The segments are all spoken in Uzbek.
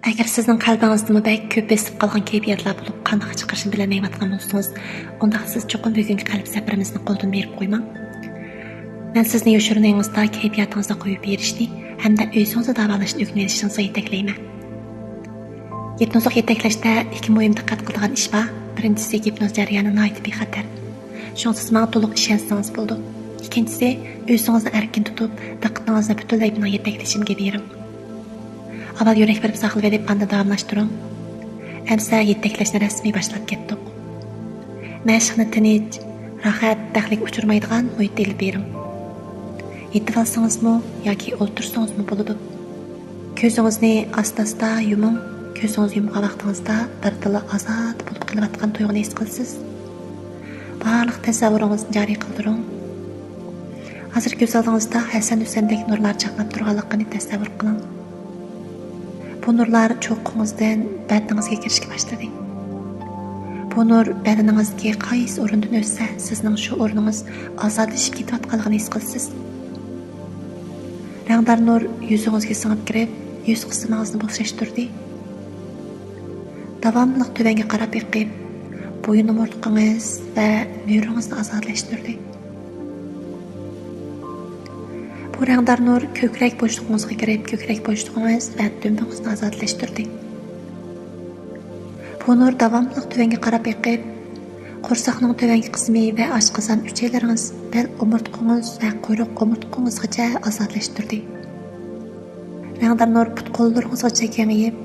Agar sizning qalbingizda bak ko'p besib qolgan kayfiyatlar bo'lib, qanday chiqarishni bilmayotgan bo'lsangiz, unda siz cho'qim bugungi qalb safarimizni qo'ldan berib qo'ymang. Men sizni yoshirningizda kayfiyatingizni qo'yib berishni hamda o'zingizni davolashni o'rganishingizni yetaklayman. Gipnozga yetaklashda ikki muhim diqqat qiladigan ish bor. Birinchisi gipnoz jarayoni nihoyat bexatar. Shunga siz menga to'liq ishonsangiz bo'ldi. Ikkinchisi o'zingizni erkin tutib, diqqatingizni butunlay bilan yetaklashimga bering. Avval yurak berib saqlab edib, anda davomlashtiring. Amsa yetaklashni rasmiy boshlab ketdik. Mashqni tinch, rohat, daxlik uchirmaydigan muhitda ilib bering. Yetib olsangizmi yoki o'tirsangizmi bo'ladi. Ko'zingizni asta-asta yuming. Ko'zingiz yumgan vaqtingizda birtilla ozod bo'lib qilayotgan tuyg'uni his qilasiz. Barliq tasavvuringizni joriy qildiring. Hozir ko'z oldingizda Hasan Husandek nurlar chaqnab turganligini tasavvur qiling. Bu nurlar cho'qqingizdan badningizga kirishga boshladi. Bu nur badaningizga qaysi o'rindan o'tsa, sizning shu o'rningiz ozodlashib ketayotganligini his qilasiz. Rangdor nur yuzingizga singib kirib, yuz qismingizni bo'shashtirdi. Davomli tuvanga qarab yiqib, bo'yin umurtqangiz va nuyringizni ozodlashtirdi. Bu rangdor nur ko'krak bo'shlig'ingizga kirib, ko'krak bo'shlig'ingiz va dumbingizni ozodlashtirdi. Bu nur davomli tuvanga qarab yiqib, qo'rsaqning tuvangi qismi va oshqozon uchaylaringiz, bel umurtqangiz va quyruq umurtqangizgacha ozodlashtirdi. Rangdor nur put qo'llaringizgacha kengayib,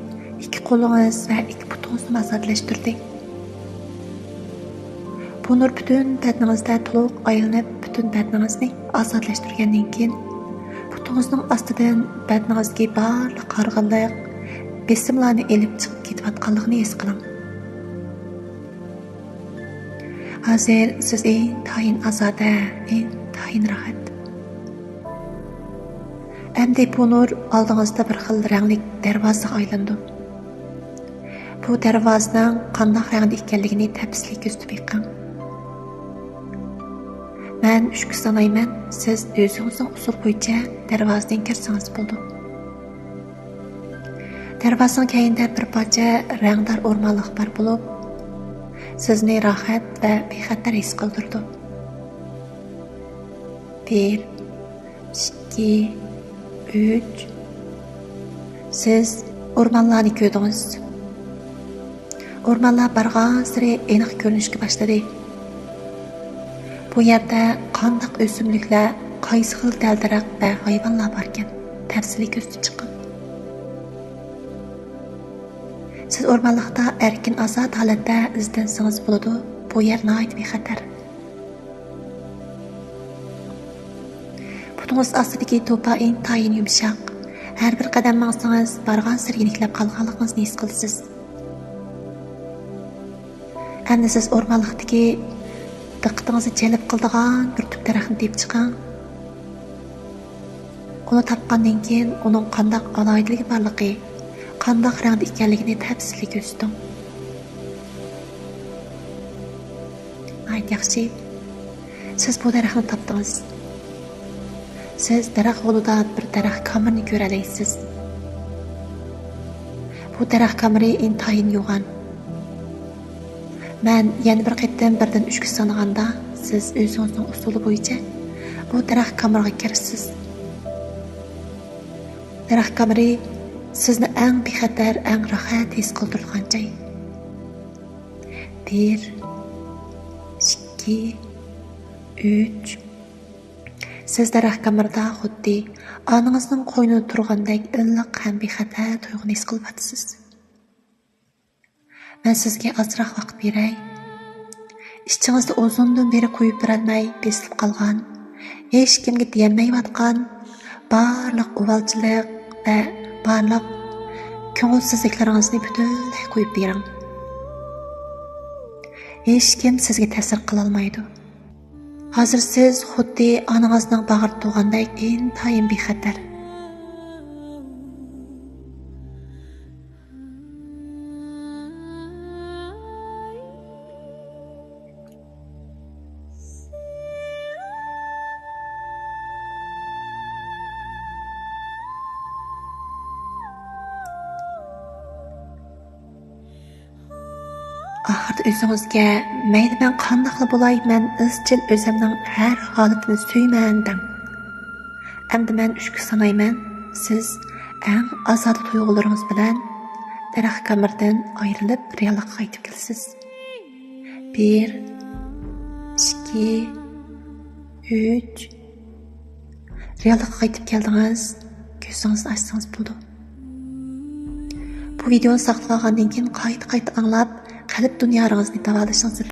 ikki qo'lingiz va ikki putingizni ozodlashtirdi. Bu nur butun badningizda to'liq aylanib, butun badningizni ozodlashtirgandan keyin putingizning ostidan badningizga barliq qarg'inliq, besimlarni elib chiqib ketayotganligini his qiling. Hozir siz intayin ozoda, intayin rohat. Endi bu nur oldingizda bir xil rangli darvozaga aylandi. Bu darvozaning qanday rangda ekanligini tafsili ko'rsatib yiqing. Men 3 sanayman, siz o'zingizning usul bo'yicha darvozadan kirsangiz bo'ldi. Darvozaning keyinda bir parcha rangdor o'rmonlik bor bo'lib, sizni rohat va bexatar his qildirdi. 1, 2, 3. Siz o'rmonlarni ko'rdingiz. O'rmonlar bargan sari aniq ko'rinishga boshladi. Bu yerda qanday o'simliklar, qaysi xil daldaraq va hayvonlar bor ekan, tafsili ko'rsatib chiqing. Siz o'rmonlikda erkin ozod holatda izdansangiz bo'ladi. Bu yer nihoyat bexatar. Putingiz ostidagi to'pa intayin yumshoq. Har bir qadam mangsangiz bargan sari yeniklab qolganligingizni his qilasiz. Endi siz o'rmonlikdagi diqqatingizni jalb qiladigan bir tub daraxtni deb chiqing. Uni topgandan keyin uning qanday aloyidligi borligi, qanday rangda ekanligini tafsili ko'rsating. Ayt yaxshi. Siz bu daraxtni topdingiz. Siz daraxt yo'lida bir daraxt kamirni ko'ra olasiz. Bu daraxt kamiri intayin yo'g'on. Men yana bir qatam 1dan 3 ga sanaganda siz o'zingizning usuli bo'yicha bu daraxt kamiriga kirasiz. Daraxt kamiri sizni eng bexatar, eng rohat his qildirgan joy. 1, 2, 3. Siz daraxt kamirida xuddi onangizning qo'ynida turgandek iliq ham bexatar tuyg'uni his qilyapsiz. Men sizga ozroq vaqt beray. İchingizda uzundan beri qo'yib turolmay besilib qolgan, hech kimga deyolmayotgan barliq uvalchilik va barliq ko'ngilsizliklaringizni butunlay qo'yib bering. Hech kim sizga ta'sir qila olmaydi. Hozir siz xuddi onangizning bag'rida turgandek intayin bexatar. Ahırda özünüzge meyli ben qandaqlı bolay, men izchil özümnің her halatını süymən deng. Әмді мен үшкі санаймен, siz әң azad tuyğularınız bilen daraxt kamirdan ayrılıp reallıqqa qaytib kelsiz. 1, 2, 3. Reallıqqa qaytib keldiniz, gözünüzni açsanız bo'ldi. Bu videoni saqlagandan keyin qayta anglab, qalb dunyolarınızı davolashingiz